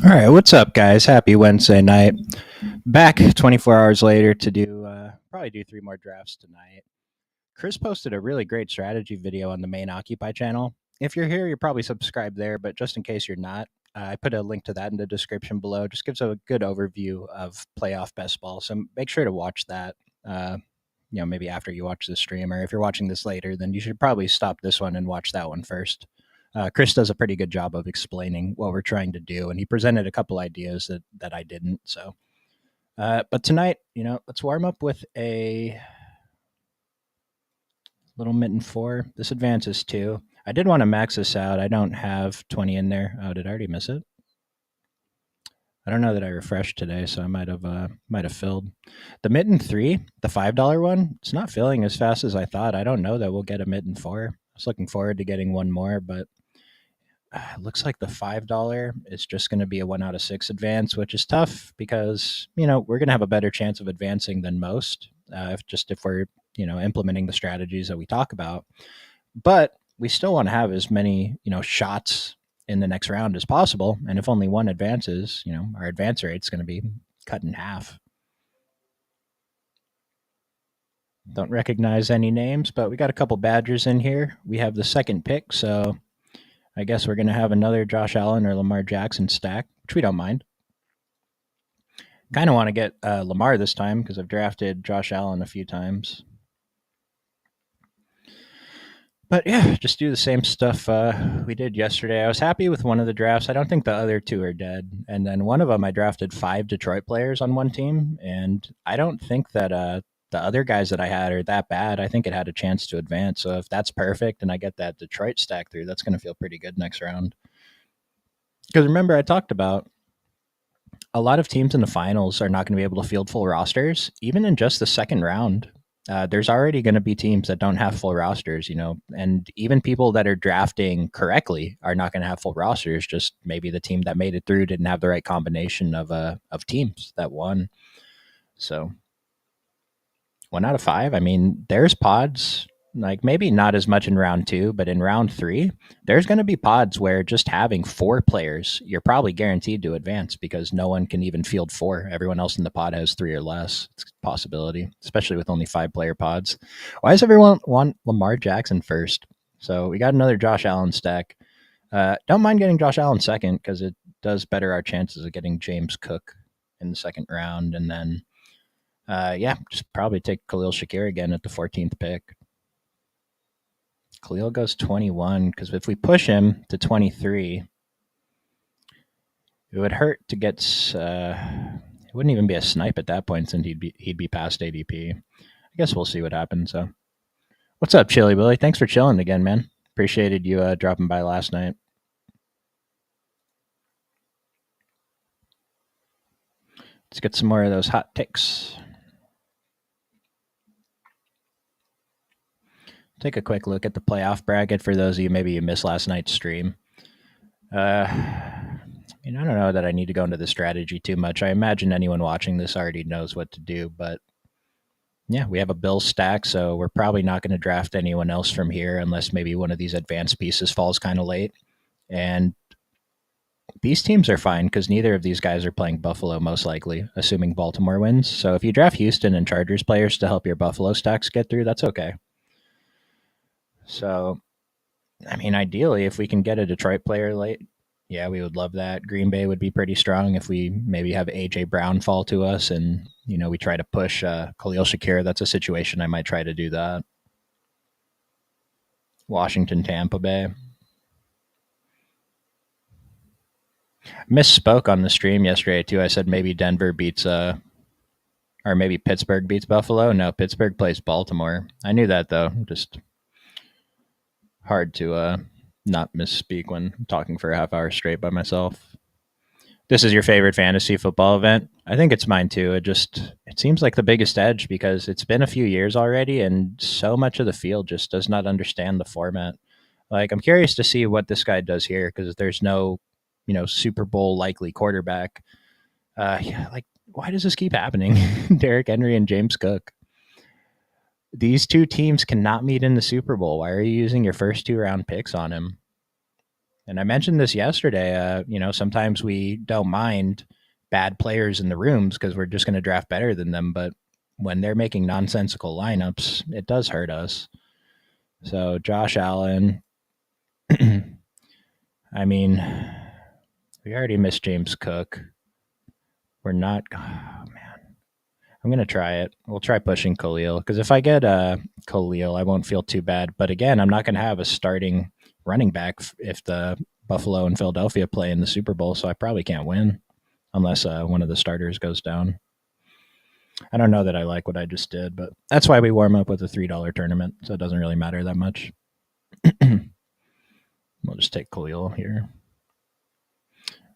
All right, what's up, guys? Happy Wednesday night. Back 24 hours later to do probably do three more drafts tonight. Chris posted a really great strategy video on the main Occupy channel. If you're here, you're probably subscribed there, but just in case you're not, I put a link to that in the description below. Just gives a good overview of playoff best ball. So make sure to watch that. Uh, maybe after you watch the stream, or if you're watching this later, then you should probably stop this one and watch that one first. Chris does a pretty good job of explaining what we're trying to do, and he presented a couple ideas that I didn't. So, but tonight, let's warm up with a little mitten four. This advances two. I did want to max this out. I don't have 20 in there. Oh, did I already miss it? I don't know that I refreshed today, so I might have filled the mitten three, the $5 one. It's not filling as fast as I thought. I don't know that we'll get a mitten four. I was looking forward to getting one more, but looks like the $5 is just going to be a 1 out of 6 advance, which is tough because we're going to have a better chance of advancing than most if we're implementing the strategies that we talk about. But we still want to have as many shots in the next round as possible, and if only one advances, our advance rate's going to be cut in half. Don't recognize any names, but we got a couple Badgers in here. We have the second pick, so I guess we're going to have another Josh Allen or Lamar Jackson stack, which we don't mind. Kind of want to get Lamar this time because I've drafted Josh Allen a few times. But yeah, just do the same stuff we did yesterday. I was happy with one of the drafts. I don't think the other two are dead. And then one of them, I drafted 5 Detroit players on one team. And I don't think that the other guys that I had are that bad. I think it had a chance to advance. So if that's perfect and I get that Detroit stack through, that's going to feel pretty good next round. Because remember, I talked about a lot of teams in the finals are not going to be able to field full rosters, even in just the second round. There's already going to be teams that don't have full rosters, and even people that are drafting correctly are not going to have full rosters. Just maybe the team that made it through didn't have the right combination of teams that won. So 1 out of 5. I mean, there's pods, like maybe not as much in round two, but in round three, there's going to be pods where just having 4 players, you're probably guaranteed to advance because no one can even field 4. Everyone else in the pod has 3 or less. It's a possibility, especially with only 5-player pods. Why does everyone want Lamar Jackson first? So we got another Josh Allen stack. Don't mind getting Josh Allen second because it does better our chances of getting James Cook in the second round. And then just probably take Khalil Shakir again at the 14th pick. Khalil goes 21 because if we push him to 23, it would hurt to get. It wouldn't even be a snipe at that point since he'd be past ADP. I guess we'll see what happens. So, what's up, Chili Billy? Thanks for chilling again, man. Appreciated you dropping by last night. Let's get some more of those hot takes. Take a quick look at the playoff bracket for those of you maybe you missed last night's stream. I don't know that I need to go into the strategy too much. I imagine anyone watching this already knows what to do, but yeah, we have a Bill stack, so we're probably not going to draft anyone else from here unless maybe one of these advanced pieces falls kind of late. And these teams are fine because neither of these guys are playing Buffalo, most likely, assuming Baltimore wins. So if you draft Houston and Chargers players to help your Buffalo stacks get through, that's okay. So, I mean, ideally, if we can get a Detroit player late, yeah, we would love that. Green Bay would be pretty strong if we maybe have AJ Brown fall to us and, we try to push Khalil Shakir. That's a situation I might try to do that. Washington, Tampa Bay. Misspoke on the stream yesterday, too. I said maybe Denver beats, or maybe Pittsburgh beats Buffalo. No, Pittsburgh plays Baltimore. I knew that, though. Just hard to not misspeak when talking for a half hour straight by myself. This is your favorite fantasy football event? I think it's mine too. It seems like the biggest edge because it's been a few years already and so much of the field just does not understand the format. Like I'm curious to see what this guy does here because there's no, Super Bowl likely quarterback. Like why does this keep happening? Derrick Henry and James Cook. These two teams cannot meet in the Super Bowl. Why are you using your first 2 round picks on him? And I mentioned this yesterday. Sometimes we don't mind bad players in the rooms because we're just going to draft better than them. But when they're making nonsensical lineups, it does hurt us. So Josh Allen, I mean, we already missed James Cook. We're not. Oh, man. I'm going to try it. We'll try pushing Khalil because if I get Khalil, I won't feel too bad. But again, I'm not going to have a starting running back if the Buffalo and Philadelphia play in the Super Bowl, so I probably can't win unless one of the starters goes down. I don't know that I like what I just did, but that's why we warm up with a $3 tournament, so it doesn't really matter that much. We'll just take Khalil here.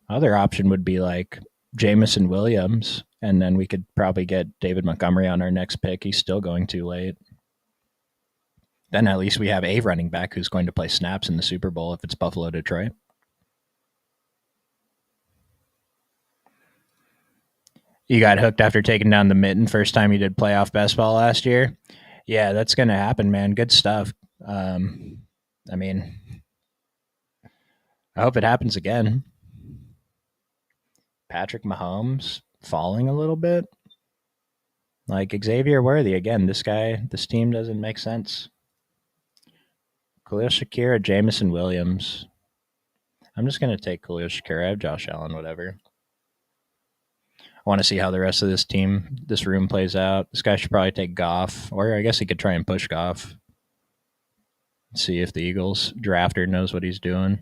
Other option would be like Jamison Williams, and then we could probably get David Montgomery on our next pick. He's still going too late. Then at least we have a running back who's going to play snaps in the Super Bowl if it's Buffalo Detroit. You got hooked after taking down the mitten first time you did playoff best ball last year. Yeah, that's going to happen, man. Good stuff. I mean, I hope it happens again. Patrick Mahomes falling a little bit. Like Xavier Worthy, again, this team doesn't make sense. Khalil Shakir, Jamison Williams. I'm just going to take Khalil Shakir. I have Josh Allen, whatever. I want to see how the rest of this room plays out. This guy should probably take Goff, or I guess he could try and push Goff. See if the Eagles drafter knows what he's doing.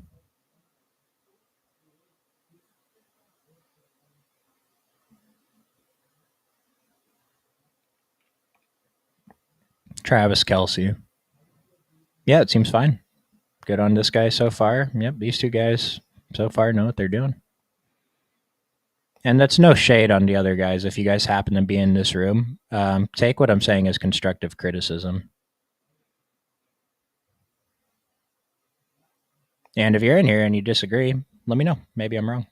Travis Kelce. Yeah, it seems fine. Good on this guy so far. Yep, these two guys so far know what they're doing. And that's no shade on the other guys. If you guys happen to be in this room, take what I'm saying as constructive criticism. And if you're in here and you disagree, let me know. Maybe I'm wrong.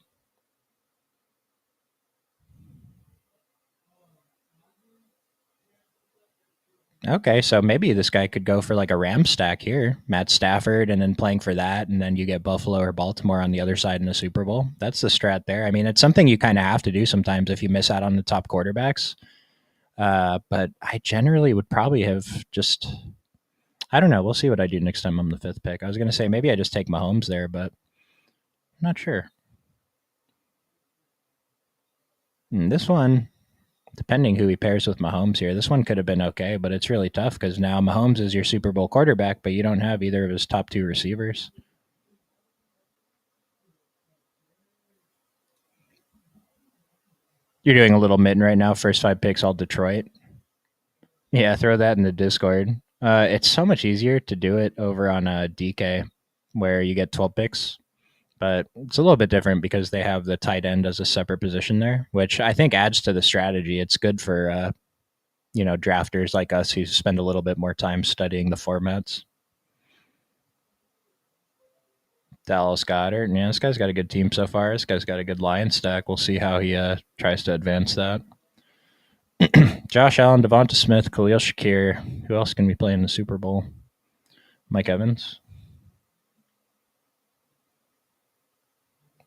Okay, so maybe this guy could go for like a Ram stack here, Matt Stafford, and then playing for that, and then you get Buffalo or Baltimore on the other side in the Super Bowl. That's the strat there. I mean, it's something you kind of have to do sometimes if you miss out on the top quarterbacks. But I generally would probably have just, I don't know. We'll see what I do next time I'm the fifth pick. I was going to say maybe I just take Mahomes there, but I'm not sure. This one, depending who he pairs with Mahomes here, this one could have been okay, but it's really tough because now Mahomes is your Super Bowl quarterback, but you don't have either of his top two receivers. You're doing a little mitten right now. First five picks, all Detroit. Yeah, throw that in the Discord. It's so much easier to do it over on DK, where you get 12 picks, but it's a little bit different because they have the tight end as a separate position there, which I think adds to the strategy. It's good for drafters like us who spend a little bit more time studying the formats. Dallas Goddard. Yeah, this guy's got a good team so far. This guy's got a good Lion stack. We'll see how he tries to advance that. Josh Allen, Devonta Smith, Khalil Shakir. Who else can we play in the Super Bowl? Mike Evans.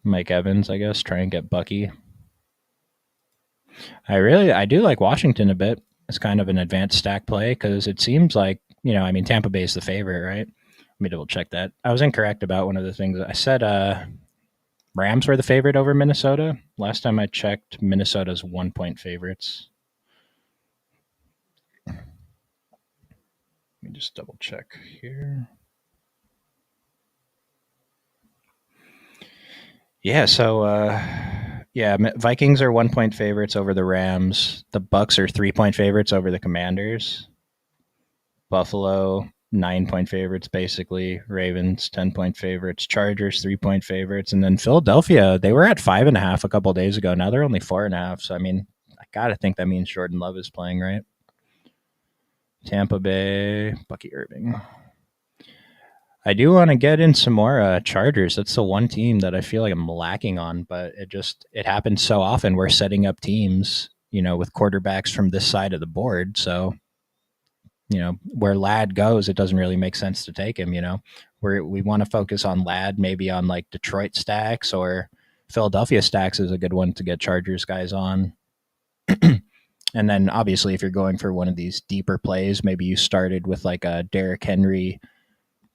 Mike Evans, I guess. Try and get Bucky. I do like Washington a bit. It's kind of an advanced stack play because it seems like, Tampa Bay is the favorite, right? Let me double check that. I was incorrect about one of the things. I said Rams were the favorite over Minnesota. Last time I checked, Minnesota's 1-point favorites. Let me just double check here. Yeah, so Vikings are 1-point favorites over the Rams. The Bucks are 3-point favorites over the Commanders. Buffalo 9-point favorites, basically. Ravens 10-point favorites. Chargers 3-point favorites, and then Philadelphia, they were at 5.5 a couple of days ago. Now they're only 4.5. So I mean, I gotta think that means Jordan Love is playing, right? Tampa Bay, Bucky Irving. I do want to get in some more Chargers. That's the one team that I feel like I'm lacking on, but it happens so often. We're setting up teams, with quarterbacks from this side of the board. So where Lad goes, it doesn't really make sense to take him. We want to focus on Lad, maybe on like Detroit stacks, or Philadelphia stacks is a good one to get Chargers guys on. And then obviously, if you're going for one of these deeper plays, maybe you started with like a Derrick Henry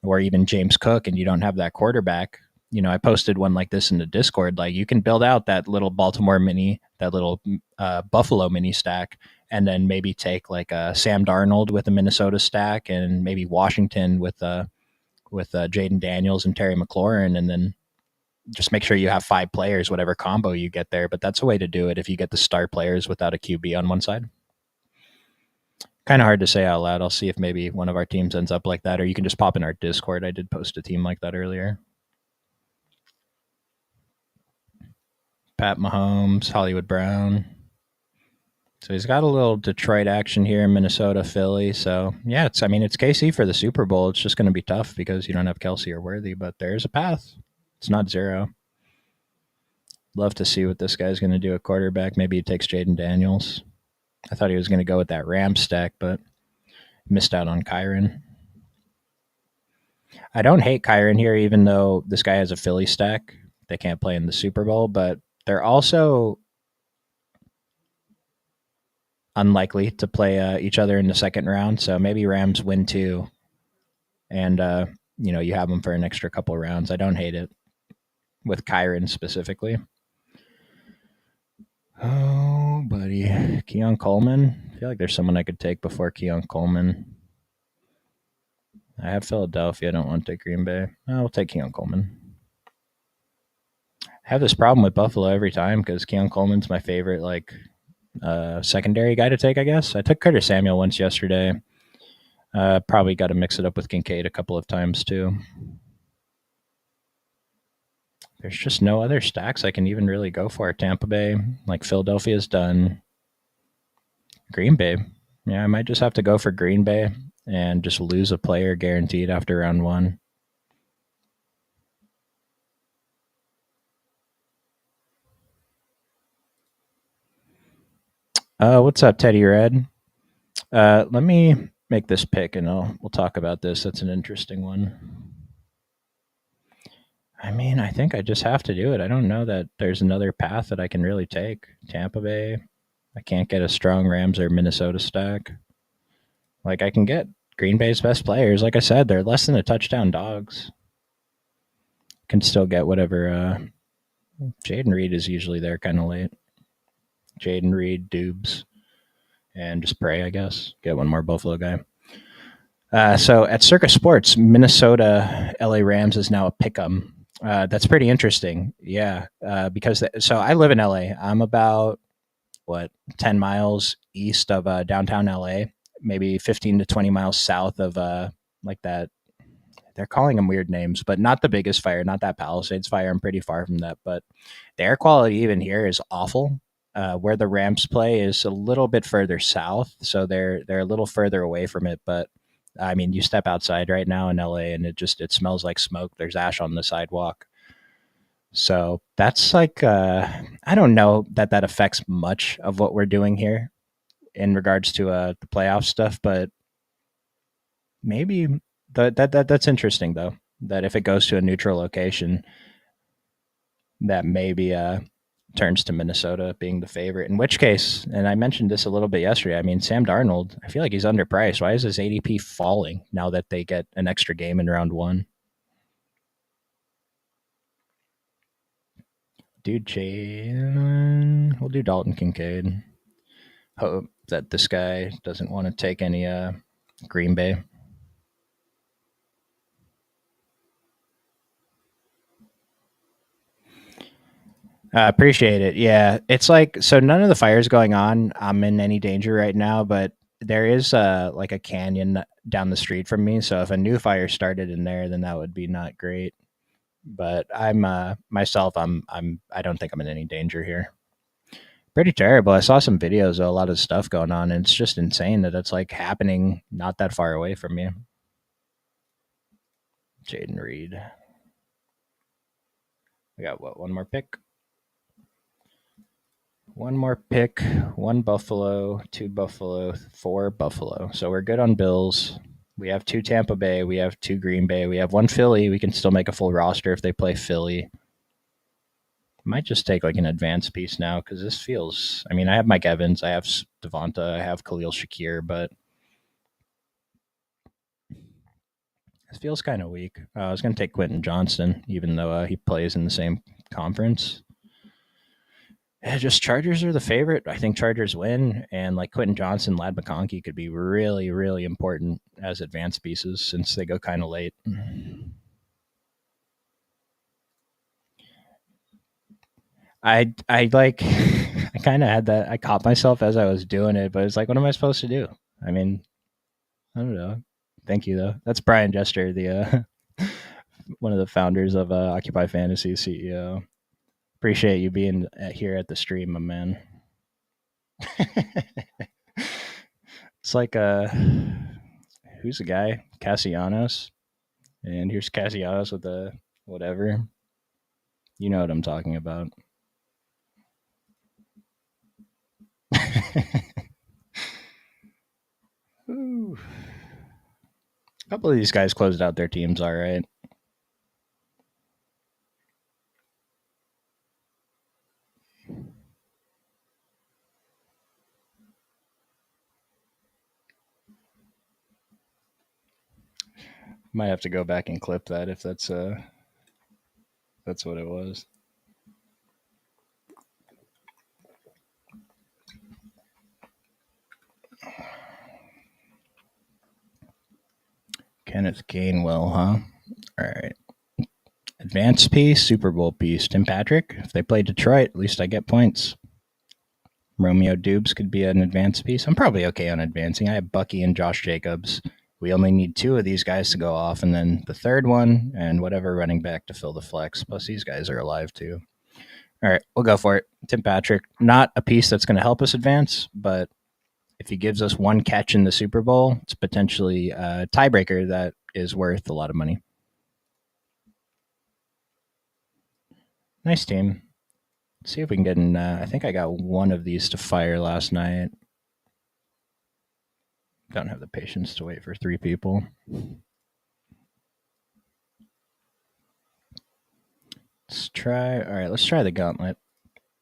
or even James Cook, and you don't have that quarterback. I posted one like this in the Discord. Like, you can build out that little Baltimore mini, that little Buffalo mini stack, and then maybe take like a Sam Darnold with a Minnesota stack, and maybe Washington with Jaden Daniels and Terry McLaurin, and then just make sure you have 5 players, whatever combo you get there. But that's a way to do it if you get the star players without a QB on one side. Kind of hard to say out loud. I'll see if maybe one of our teams ends up like that, or you can just pop in our Discord. I did post a team like that earlier. Pat Mahomes, Hollywood Brown. So he's got a little Detroit action here in Minnesota, Philly. So yeah, it's KC for the Super Bowl. It's just going to be tough because you don't have Kelsey or Worthy, but there's a path. It's not zero. Love to see what this guy's going to do at quarterback. Maybe he takes Jaden Daniels. I thought he was going to go with that Ram stack, but missed out on Kyron. I don't hate Kyron here, even though this guy has a Philly stack. They can't play in the Super Bowl, but they're also unlikely to play each other in the second round. So maybe Rams win 2, and you have them for an extra couple rounds. I don't hate it with Kyron specifically. Oh, buddy. Keon Coleman. I feel like there's someone I could take before Keon Coleman. I have Philadelphia. I don't want to take Green Bay. I'll take Keon Coleman. I have this problem with Buffalo every time because Keon Coleman's my favorite, secondary guy to take, I guess. I took Curtis Samuel once yesterday. Probably got to mix it up with Kincaid a couple of times too. There's just no other stacks I can even really go for. Tampa Bay, like Philadelphia's done. Green Bay. Yeah, I might just have to go for Green Bay and just lose a player guaranteed after round 1. What's up, Teddy Red? Let me make this pick and we'll talk about this. That's an interesting one. I think I just have to do it. I don't know that there's another path that I can really take. Tampa Bay. I can't get a strong Rams or Minnesota stack. Like, I can get Green Bay's best players. Like I said, they're less than a touchdown dogs. Can still get whatever. Jaden Reed is usually there kind of late. Jaden Reed, Dubes, and just pray, I guess. Get one more Buffalo guy. So at Circus Sports, Minnesota LA Rams is now a pick'em. That's pretty interesting. Yeah, because so I live in LA. I'm about 10 miles east of downtown LA, maybe 15 to 20 miles south of like that. They're calling them weird names, but not the biggest fire, not that Palisades fire. I'm pretty far from that, but the air quality even here is awful. Where the Rams play is a little bit further south, so they're a little further away from it. But you step outside right now in LA, and it smells like smoke. There's ash on the sidewalk. So that's like I don't know that affects much of what we're doing here in regards to the playoff stuff, but maybe that's interesting though. That if it goes to a neutral location, that maybe turns to Minnesota being the favorite. In which case, and I mentioned this a little bit yesterday, Sam Darnold, I feel like he's underpriced. Why is his ADP falling now that they get an extra game in round 1? Dude, Jalen. We'll do Dalton Kincaid. Hope that this guy doesn't want to take any Green Bay. Appreciate it. Yeah, it's like, so none of the fires going on. I'm in any danger right now, but there is like a canyon down the street from me. So if a new fire started in there, then that would be not great. But I'm myself. I don't think I'm in any danger here. Pretty terrible. I saw some videos of a lot of stuff going on, and it's just insane that it's like happening not that far away from me. Jaden Reed. We got one more pick? One more pick, one Buffalo, two Buffalo, four Buffalo. So we're good on Bills. We have two Tampa Bay. We have two Green Bay. We have one Philly. We can still make a full roster if they play Philly. Might just take like an advanced piece now because this feels. I mean, I have Mike Evans, I have Devonta, I have Khalil Shakir, but it feels kind of weak. I was going to take Quentin Johnston, even though he plays in the same conference. Yeah, just Chargers are the favorite. I think Chargers win, and like Quentin Johnson, Lad McConkey could be really, really important as advanced pieces since they go kind of late. I like I kind of had that. I caught myself as I was doing it, but it's like, what am I supposed to do? I mean, I don't know. Thank you though. That's Brian Jester, the one of the founders of Occupy Fantasy CEO. Appreciate you being here at the stream, my man. It's like who's the guy? Cassianos, and here's Cassianos with the whatever. You know what I'm talking about. Ooh. A couple of these guys closed out their teams all right. Might have to go back and clip that if that's what it was. Kenneth Gainwell, huh? All right. Advanced piece, Super Bowl piece. Tim Patrick. If they play Detroit, at least I get points. Romeo Dubes could be an advanced piece. I'm probably okay on advancing. I have Bucky and Josh Jacobs. We only need two of these guys to go off, and then the third one, and whatever running back to fill the flex. Plus, these guys are alive too. All right, we'll go for it. Tim Patrick, not a piece that's going to help us advance, but if he gives us one catch in the Super Bowl, it's potentially a tiebreaker that is worth a lot of money. Nice team. Let's see if we can get in. I think I got one of these to fire last night. Don't have the patience to wait for three people. Let's try. All right, let's try the Gauntlet.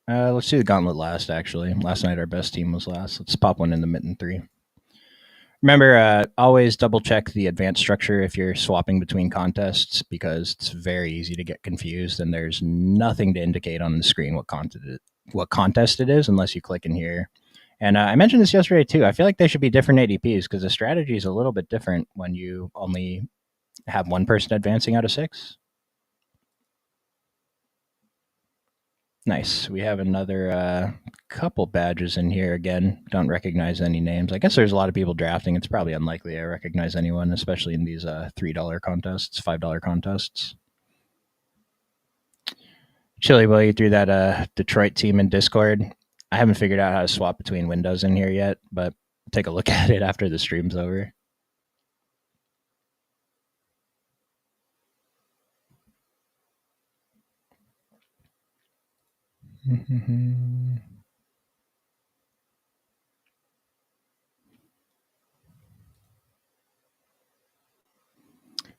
Let's do the Gauntlet last, actually. Last night, our best team was last. Let's pop one in the mitten three. Remember, always double check the advanced structure if you're swapping between contests because it's very easy to get confused and there's nothing to indicate on the screen what contest it is unless you click in here. And I mentioned this yesterday too. I feel like they should be different ADPs because the strategy is a little bit different when you only have one person advancing out of six. Nice. We have another couple badges in here again. Don't recognize any names. I guess there's a lot of people drafting. It's probably unlikely I recognize anyone, especially in these $3 contests, $5 contests. Chili Boy, you threw that Detroit team in Discord. I haven't figured out how to swap between windows in here yet, but take a look at it after the stream's over.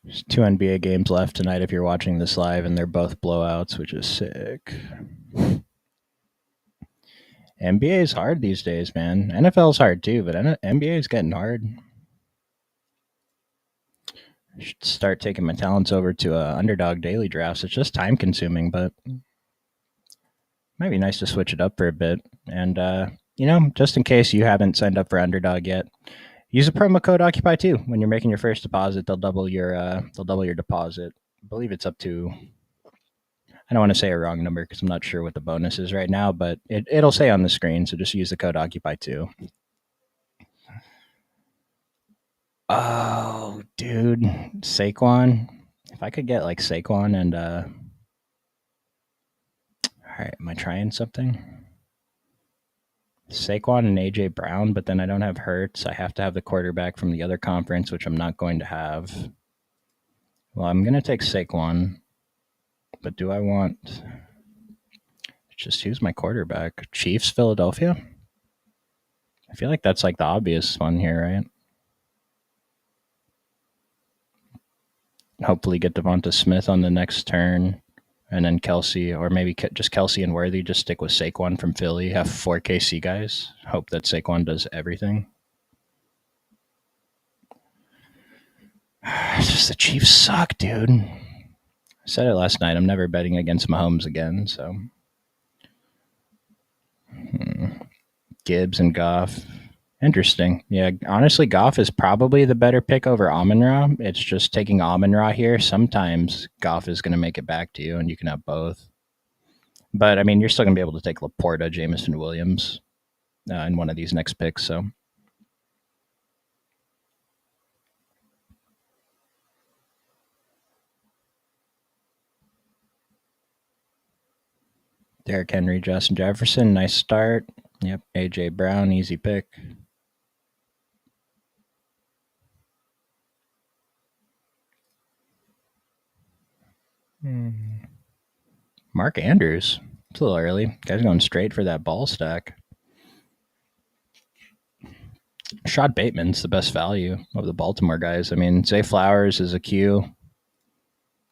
There's two NBA games left tonight if you're watching this live, and they're both blowouts, which is sick. NBA is hard these days, man. NFL is hard too, but NBA is getting hard. I should start taking my talents over to Underdog daily drafts. It's just time consuming, but might be nice to switch it up for a bit. And just in case you haven't signed up for Underdog yet, use a promo code Occupy2 when you're making your first deposit. They'll double your deposit. I believe it's up to. I don't want to say a wrong number because I'm not sure what the bonus is right now, but it'll say on the screen. So just use the code Occupy2. Oh, dude, Saquon. If I could get like Saquon and all right, am I trying something? Saquon and AJ Brown, but then I don't have Hurts. I have to have the quarterback from the other conference, which I'm not going to have. Well, I'm going to take Saquon, but do I want Just who's my quarterback? Chiefs, Philadelphia? I feel like that's like the obvious one here, right? Hopefully get Devonta Smith on the next turn. And then Kelsey, or maybe just Kelsey and Worthy, just stick with Saquon from Philly. Have 4 KC guys. Hope that Saquon does everything. It's just the Chiefs suck, dude. I said it last night. I'm never betting against Mahomes again. So Gibbs and Goff. Interesting. Yeah, honestly, Goff is probably the better pick over Amon-Ra. It's just taking Amon-Ra here. Sometimes Goff is going to make it back to you, and you can have both. But, I mean, you're still going to be able to take Laporta, Jameson Williams in one of these next picks. So Derrick Henry, Justin Jefferson, nice start. Yep, A.J. Brown, easy pick. Mark Andrews. It's a little early. Guy's going straight for that ball stack. Rashad Bateman's the best value of the Baltimore guys. I mean, Zay Flowers is a Q.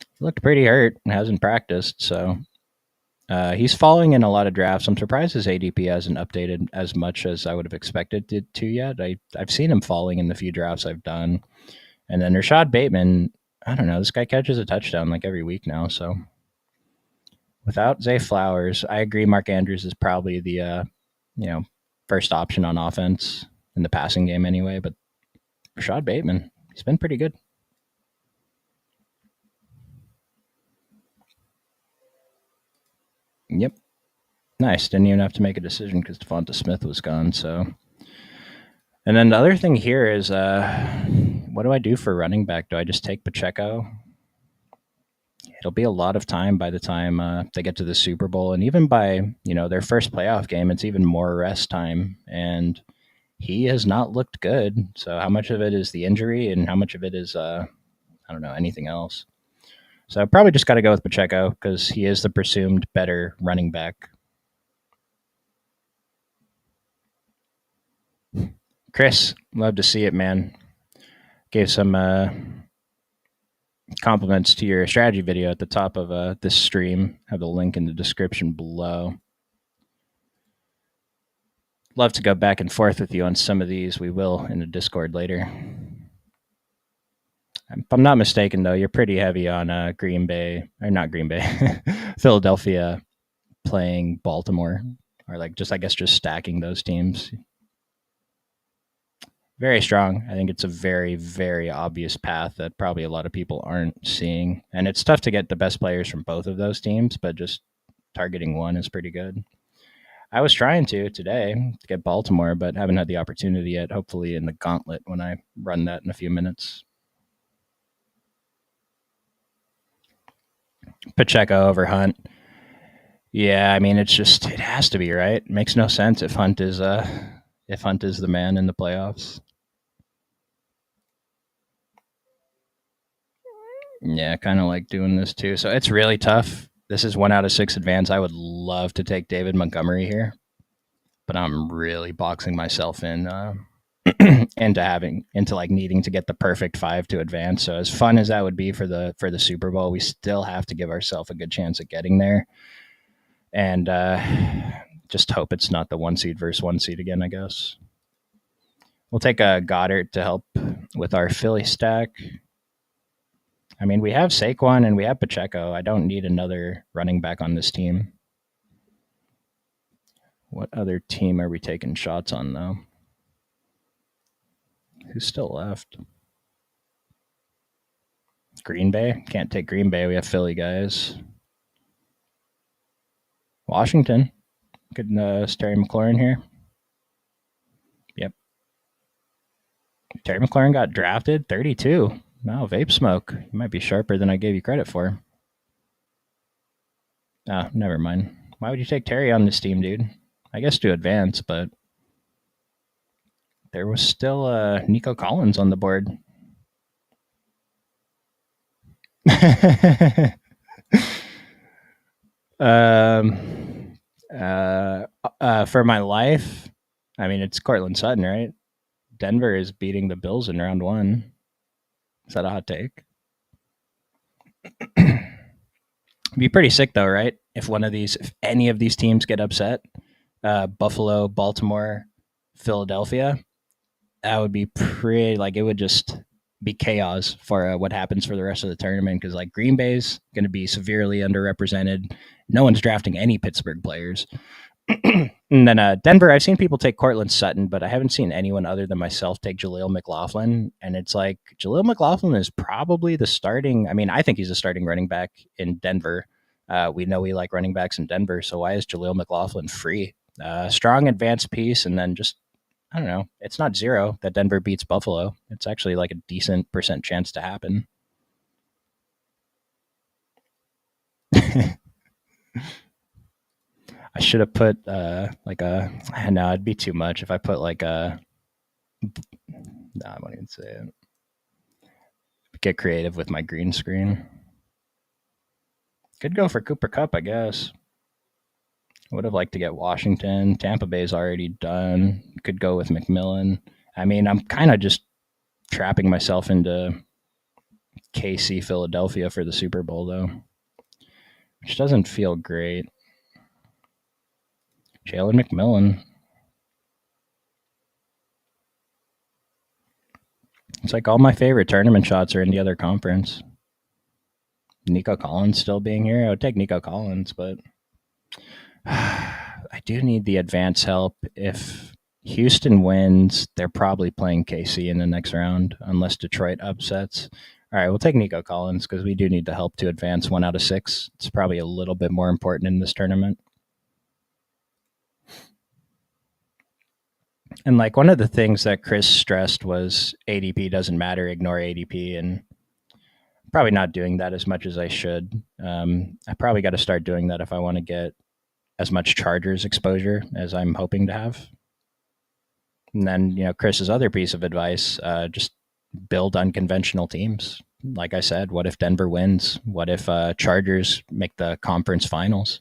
He looked pretty hurt and hasn't practiced, so he's falling in a lot of drafts. I'm surprised his ADP hasn't updated as much as I would have expected it to yet. I've seen him falling in the few drafts I've done. And then Rashad Bateman, I don't know, this guy catches a touchdown like every week now, so without Zay Flowers, I agree Mark Andrews is probably the first option on offense in the passing game anyway, but Rashad Bateman, he's been pretty good. Yep. Nice. Didn't even have to make a decision because Devonta Smith was gone, so. And then the other thing here is what do I do for running back? Do I just take Pacheco? It'll be a lot of time by the time they get to the Super Bowl, and even by their first playoff game, it's even more rest time. And he has not looked good. So how much of it is the injury, and how much of it is I don't know, anything else? So probably just got to go with Pacheco because he is the presumed better running back. Chris, love to see it, man. Gave some compliments to your strategy video at the top of this stream. Have the link in the description below. Love to go back and forth with you on some of these. We will in the Discord later. If I'm not mistaken, though, you're pretty heavy on Green Bay, or not Green Bay, Philadelphia playing Baltimore, or like just stacking those teams. Very strong. I think it's a very, very obvious path that probably a lot of people aren't seeing. And it's tough to get the best players from both of those teams, but just targeting one is pretty good. I was trying to today to get Baltimore, but haven't had the opportunity yet. Hopefully in the Gauntlet when I run that in a few minutes. Pacheco over Hunt. Yeah, I mean, it has to be, right? It makes no sense if Hunt is the man in the playoffs. Yeah, kind of like doing this too. So it's really tough. This is 1 out of 6 advance. I would love to take David Montgomery here, but I'm really boxing myself in into like needing to get the perfect 5 to advance. So as fun as that would be for the Super Bowl, we still have to give ourselves a good chance at getting there. And just hope it's not the 1 seed versus 1 seed again, I guess. We'll take a Goddard to help with our Philly stack. I mean, we have Saquon and we have Pacheco. I don't need another running back on this team. What other team are we taking shots on, though? Who's still left? Green Bay? Can't take Green Bay. We have Philly guys. Washington. Good Terry McLaurin here. Yep. Terry McLaurin got drafted 32. Wow, vape smoke. You might be sharper than I gave you credit for. Oh, never mind. Why would you take Terry on this team, dude? I guess to advance, but there was still Nico Collins on the board. For my life, I mean, it's Cortland Sutton, right? Denver is beating the Bills in round one. Is that a hot take? It'd be pretty sick though, right? If any of these teams get upset, Buffalo, Baltimore, Philadelphia, that would be pretty. Like it would just be chaos for what happens for the rest of the tournament because like Green Bay's going to be severely underrepresented. No one's drafting any Pittsburgh players. And then Denver, I've seen people take Cortland Sutton, but I haven't seen anyone other than myself take Jaleel McLaughlin. And it's like Jaleel McLaughlin is probably the starting. I mean, I think he's a starting running back in Denver. We know we like running backs in Denver, so why is Jaleel McLaughlin free? Strong advanced piece, and then just I don't know. It's not zero that Denver beats Buffalo. It's actually like a decent percent chance to happen. I should have put like a. No, it'd be too much if I put like a. No, I won't even say it. Get creative with my green screen. Could go for Cooper Cup, I guess. Would have liked to get Washington. Tampa Bay's already done. Could go with McMillan. I mean, I'm kind of just trapping myself into KC Philadelphia for the Super Bowl, though, which doesn't feel great. Jalen McMillan. It's like all my favorite tournament shots are in the other conference. Nico Collins still being here. I would take Nico Collins, but I do need the advance help. If Houston wins, they're probably playing KC in the next round, unless Detroit upsets. All right, we'll take Nico Collins because we do need the help to advance 1 out of 6. It's probably a little bit more important in this tournament. And like one of the things that Chris stressed was ADP doesn't matter, ignore ADP, and probably not doing that as much as I should. I probably got to start doing that if I want to get as much Chargers exposure as I'm hoping to have. And then, Chris's other piece of advice, just build unconventional teams. Like I said, what if Denver wins? What if Chargers make the conference finals?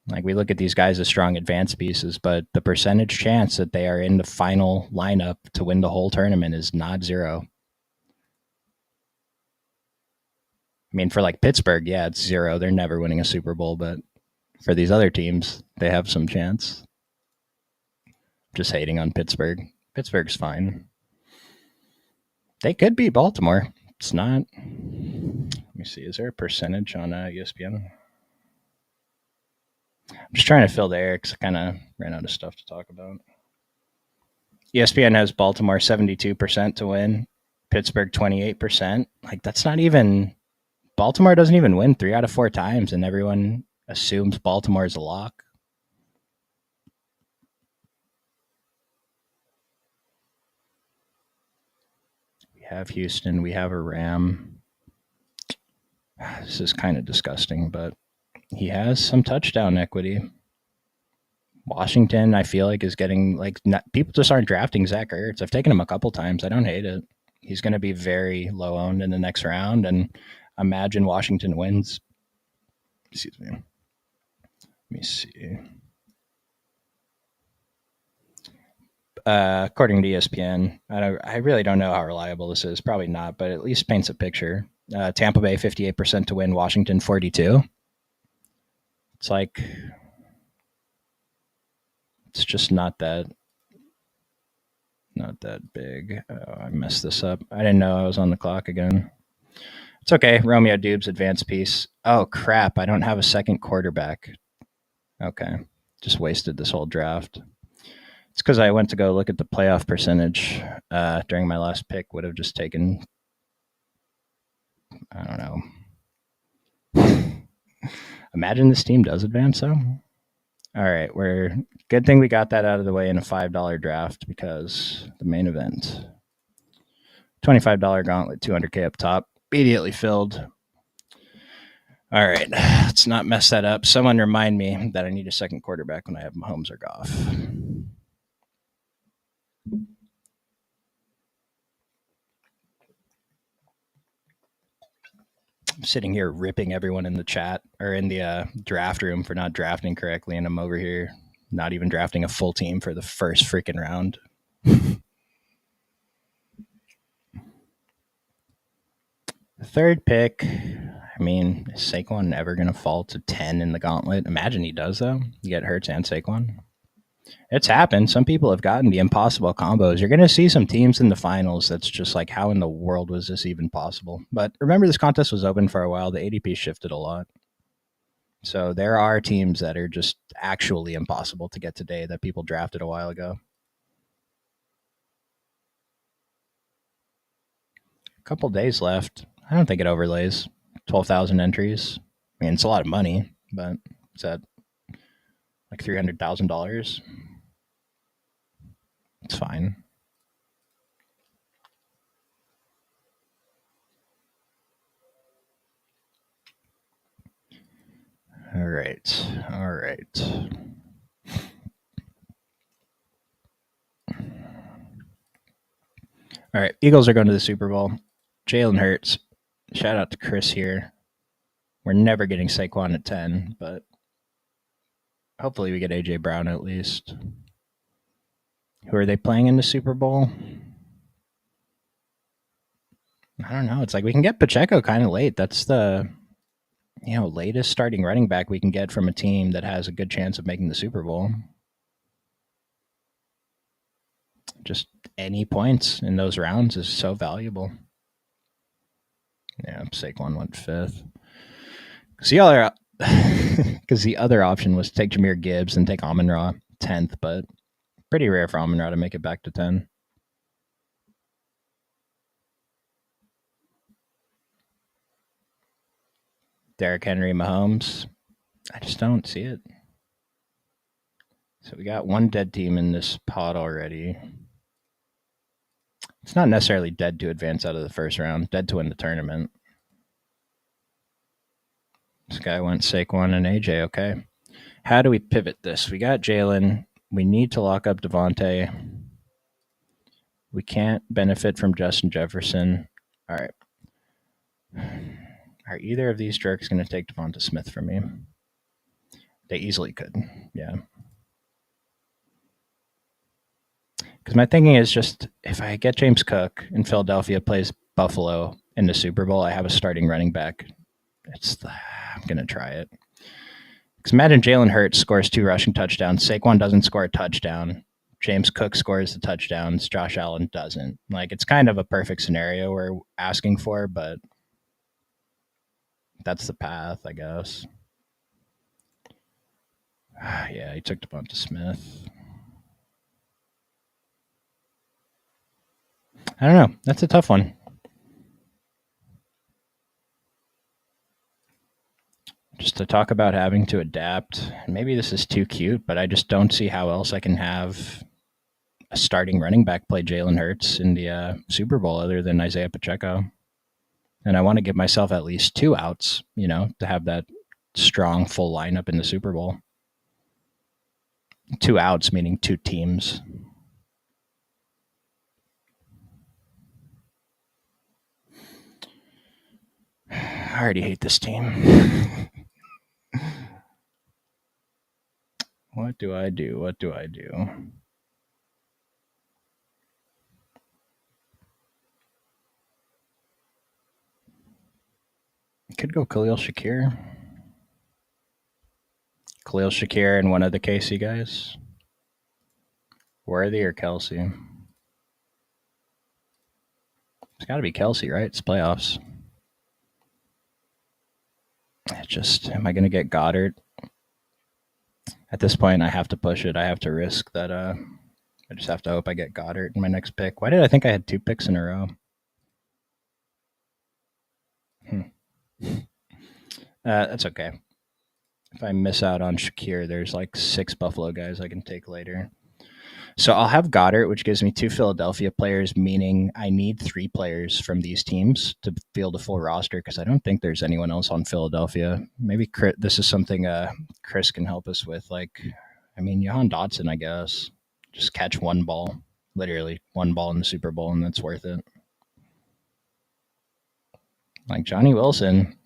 Like we look at these guys as strong advanced pieces, but the percentage chance that they are in the final lineup to win the whole tournament is not zero. I mean, for like Pittsburgh, yeah, it's zero. They're never winning a Super Bowl, but for these other teams, they have some chance. Just hating on Pittsburgh. Pittsburgh's fine. They could beat Baltimore. It's not. Let me see. Is there a percentage on ESPN? I'm just trying to fill the air because I kind of ran out of stuff to talk about. ESPN has Baltimore 72% to win, Pittsburgh 28%. Like, that's not even. Baltimore doesn't even win 3 out of 4 times, and everyone assumes Baltimore is a lock. We have Houston. We have a Ram. This is kind of disgusting, but he has some touchdown equity. Washington, I feel like, is getting people just aren't drafting Zach Ertz. I've taken him a couple times. I don't hate it. He's going to be very low owned in the next round, and imagine Washington wins. Excuse me. Let me see. According to ESPN, I really don't know how reliable this is. Probably not, but at least paints a picture. Tampa Bay 58% to win, Washington 42. It's like it's just not that big. Oh, I messed this up. I didn't know I was on the clock again. It's okay. Romeo Dubes advanced piece. Oh crap! I don't have a second quarterback. Okay, just wasted this whole draft. It's because I went to go look at the playoff percentage during my last pick. Would have just taken, I don't know. Imagine this team does advance though. All right, good thing we got that out of the way in a $5 draft because the main event, $25 Gauntlet, 200K up top, immediately filled. All right, let's not mess that up. Someone remind me that I need a second quarterback when I have Mahomes or Goff. I'm sitting here ripping everyone in the chat or in the draft room for not drafting correctly, and I'm over here not even drafting a full team for the first freaking round. Third pick. I mean, is Saquon ever going to fall to 10 in the Gauntlet? Imagine he does, though. You get Hurts and Saquon. It's happened. Some people have gotten the impossible combos. You're going to see some teams in the finals that's just like, how in the world was this even possible? But remember, this contest was open for a while. The ADP shifted a lot. So there are teams that are just actually impossible to get today that people drafted a while ago. A couple days left. I don't think it overlays 12,000 entries. I mean, it's a lot of money, but it's at like $300,000. It's fine. All right. All right. All right. Eagles are going to the Super Bowl. Jalen Hurts. Shout out to Chris here. We're never getting Saquon at 10, but hopefully we get A.J. Brown at least. Who are they playing in the Super Bowl? I don't know. It's like we can get Pacheco kind of late. That's the latest starting running back we can get from a team that has a good chance of making the Super Bowl. Just any points in those rounds is so valuable. Yeah, Saquon went 5th. Because the other option was to take Jahmyr Gibbs and take Amon-Ra 10th, but pretty rare for Amon-Ra to make it back to 10. Derrick Henry, Mahomes. I just don't see it. So we got one dead team in this pod already. It's not necessarily dead to advance out of the first round, dead to win the tournament. This guy went Saquon and AJ, okay. How do we pivot this? We got Jalen. We need to lock up Devontae. We can't benefit from Justin Jefferson. All right. Are either of these jerks going to take Devonta Smith from me? They easily could, yeah. Because my thinking is just, if I get James Cook and Philadelphia plays Buffalo in the Super Bowl, I have a starting running back. I'm going to try it. Because imagine Jalen Hurts scores 2 rushing touchdowns. Saquon doesn't score a touchdown. James Cook scores the touchdowns. Josh Allen doesn't. Like, it's kind of a perfect scenario we're asking for, but that's the path, I guess. Yeah, he took Devonta Smith. I don't know. That's a tough one. Just to talk about having to adapt. Maybe this is too cute, but I just don't see how else I can have a starting running back play Jalen Hurts in the Super Bowl other than Isaiah Pacheco. And I want to give myself at least 2 outs, to have that strong full lineup in the Super Bowl. 2 outs meaning 2 teams. I already hate this team. What do I do? What do I do? Could go Khalil Shakir. Khalil Shakir and one of the KC guys. Worthy or Kelsey? It's got to be Kelsey, right? It's playoffs. Am I going to get Goddard? At this point, I have to push it. I have to risk that. I just have to hope I get Goddard in my next pick. Why did I think I had 2 picks in a row? That's okay. If I miss out on Shakir, there's like 6 Buffalo guys I can take later. So I'll have Goddard, which gives me 2 Philadelphia players, meaning I need 3 players from these teams to field a full roster because I don't think there's anyone else on Philadelphia. Maybe this is something Chris can help us with. Jahan Dotson, I guess. Just catch 1 ball, literally 1 ball in the Super Bowl, and that's worth it. Like Johnny Wilson,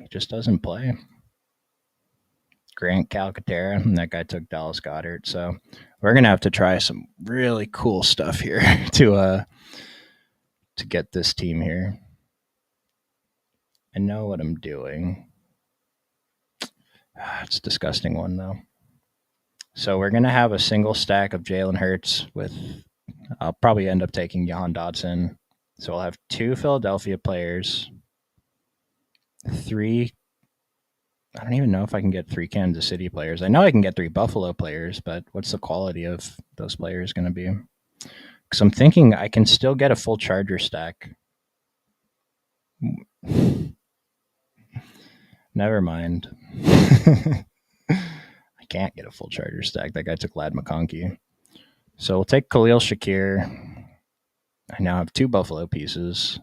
He just doesn't play. Grant Calcaterra, and that guy took Dallas Goddard. So we're gonna have to try some really cool stuff here to get this team here. I know what I'm doing. It's a disgusting one though. So we're gonna have a single stack of Jalen Hurts with. I'll probably end up taking Jahan Dotson. So I'll have 2 Philadelphia players, 3. I don't even know if I can get 3 Kansas City players. I know I can get 3 Buffalo players, but what's the quality of those players going to be? Because I'm thinking I can still get a full Charger stack. Never mind. I can't get a full Charger stack. That guy took Lad McConkey. So we'll take Khalil Shakir. I now have 2 Buffalo pieces.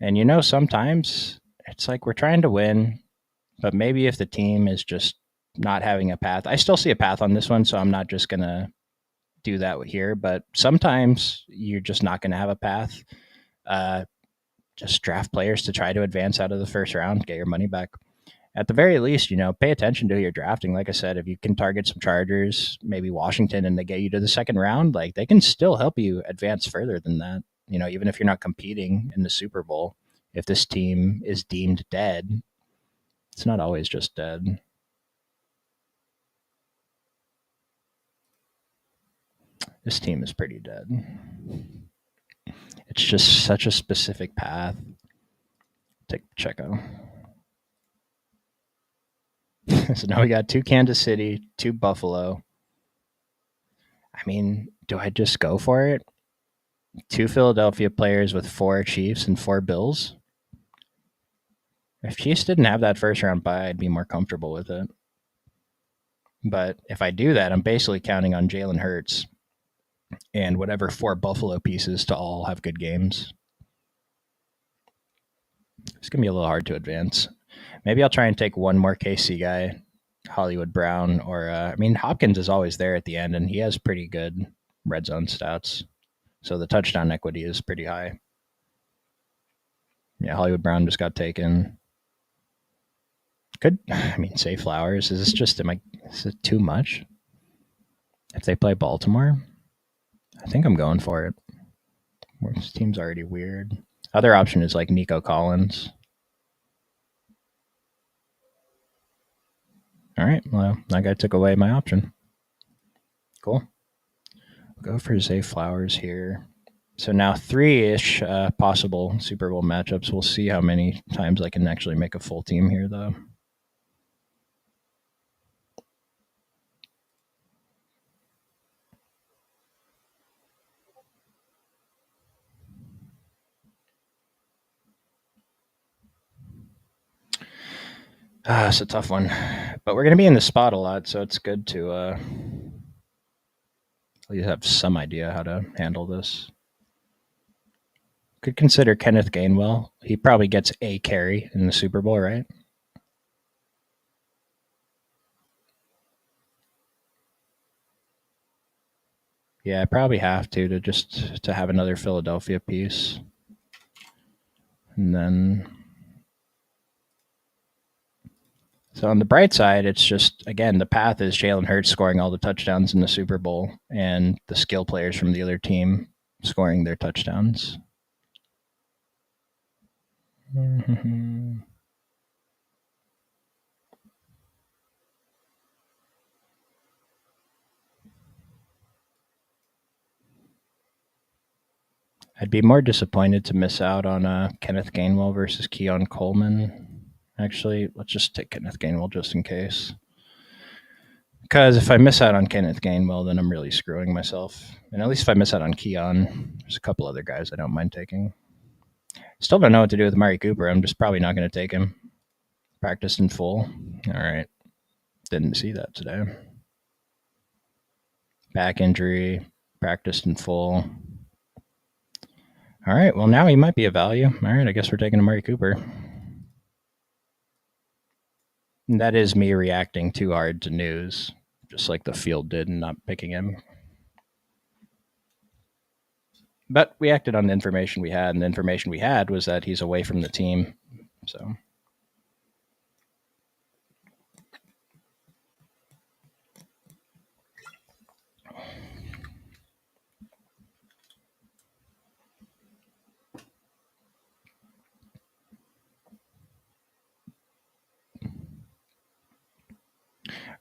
And sometimes it's like we're trying to win, but maybe if the team is just not having a path, I still see a path on this one, so I'm not just going to do that here. But sometimes you're just not going to have a path. Just draft players to try to advance out of the first round, get your money back. At the very least, pay attention to who you're drafting. Like I said, if you can target some Chargers, maybe Washington, and they get you to the second round, like they can still help you advance further than that. Even if you're not competing in the Super Bowl, if this team is deemed dead, it's not always just dead. This team is pretty dead. It's just such a specific path. Take Pacheco. So now we got 2 Kansas City, 2 Buffalo. I mean, do I just go for it? 2 Philadelphia players with 4 Chiefs and 4 Bills? If Chiefs didn't have that first round bye, I'd be more comfortable with it. But if I do that, I'm basically counting on Jalen Hurts and whatever 4 Buffalo pieces to all have good games. It's going to be a little hard to advance. Maybe I'll try and take one more KC guy, Hollywood Brown, or Hopkins is always there at the end, and he has pretty good red zone stats. So the touchdown equity is pretty high. Yeah, Hollywood Brown just got taken. Say Flowers. Is it too much? If they play Baltimore, I think I'm going for it. This team's already weird. Other option is like Nico Collins. All right, well, that guy took away my option. Cool. We'll go for Zay Flowers here. So now 3-ish possible Super Bowl matchups. We'll see how many times I can actually make a full team here, though. It's a tough one. But we're going to be in the spot a lot, so it's good to at least have some idea how to handle this. Could consider Kenneth Gainwell. He probably gets a carry in the Super Bowl, right? Yeah, I probably have to have another Philadelphia piece. And then so on the bright side, it's just, again, the path is Jalen Hurts scoring all the touchdowns in the Super Bowl and the skill players from the other team scoring their touchdowns. I'd be more disappointed to miss out on Kenneth Gainwell versus Keon Coleman. Actually, let's just take Kenneth Gainwell just in case. Because if I miss out on Kenneth Gainwell, then I'm really screwing myself. And at least if I miss out on Keon, there's a couple other guys I don't mind taking. Still don't know what to do with Amari Cooper. I'm just probably not going to take him. Practiced in full. All right. Didn't see that today. Back injury. Practiced in full. All right. Well, now he might be a value. All right. I guess we're taking Amari Cooper. And that is me reacting too hard to news, just like the field did and not picking him. But we acted on the information we had, and the information we had was that he's away from the team. So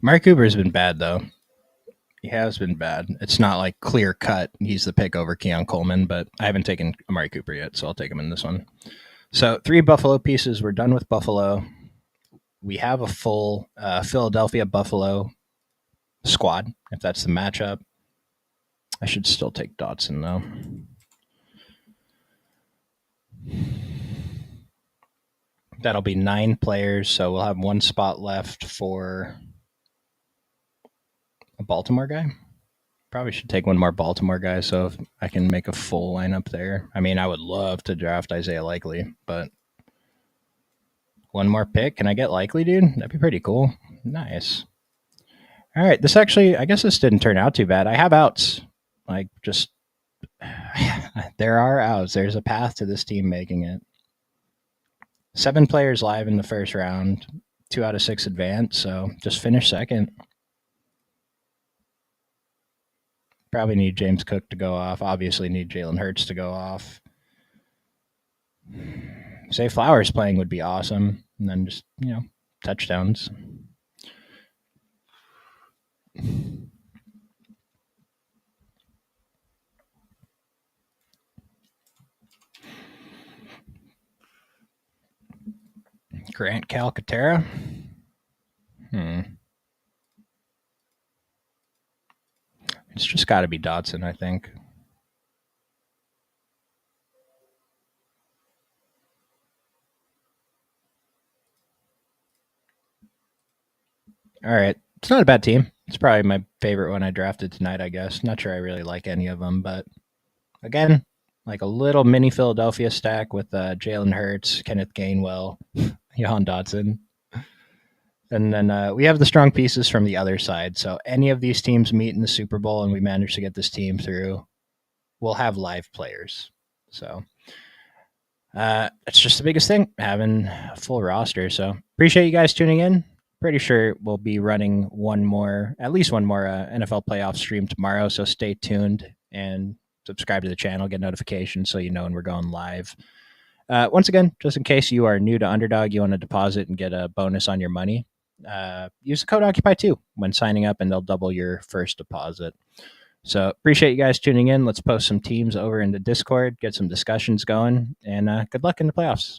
Mark Cooper has been bad, though. He has been bad. It's not like clear cut. He's the pick over Keon Coleman, but I haven't taken Amari Cooper yet, so I'll take him in this one. So 3 Buffalo pieces. We're done with Buffalo. We have a full Philadelphia Buffalo squad, if that's the matchup. I should still take Dotson, though. That'll be 9 players, so we'll have 1 spot left for a Baltimore guy. Probably should take one more Baltimore guy so if I can make a full lineup there. I mean, I would love to draft Isaiah Likely, but one more pick. Can I get Likely, dude? That'd be pretty cool. Nice. All right. This actually, I guess this didn't turn out too bad. I have outs. Like, just, there are outs. There's a path to this team making it. 7 players live in the first round, 2 out of 6 advance, so just finish second. Probably need James Cook to go off. Obviously need Jalen Hurts to go off. Say Flowers playing would be awesome. And then just, touchdowns. Grant Calcaterra. It's just got to be Dotson, I think. All right. It's not a bad team. It's probably my favorite one I drafted tonight, I guess. Not sure I really like any of them, but again, like a little mini Philadelphia stack with Jalen Hurts, Kenneth Gainwell, Jahan Dotson. And then we have the strong pieces from the other side. So any of these teams meet in the Super Bowl and we manage to get this team through, we'll have live players. So it's just the biggest thing, having a full roster. So appreciate you guys tuning in. Pretty sure we'll be running at least one more NFL playoff stream tomorrow. So stay tuned and subscribe to the channel, get notifications so you know when we're going live. Once again, just in case you are new to Underdog, you want to deposit and get a bonus on your money, use the code Occupy2 when signing up, and they'll double your first deposit. So appreciate you guys tuning in. Let's post some teams over in the Discord, get some discussions going, and good luck in the playoffs.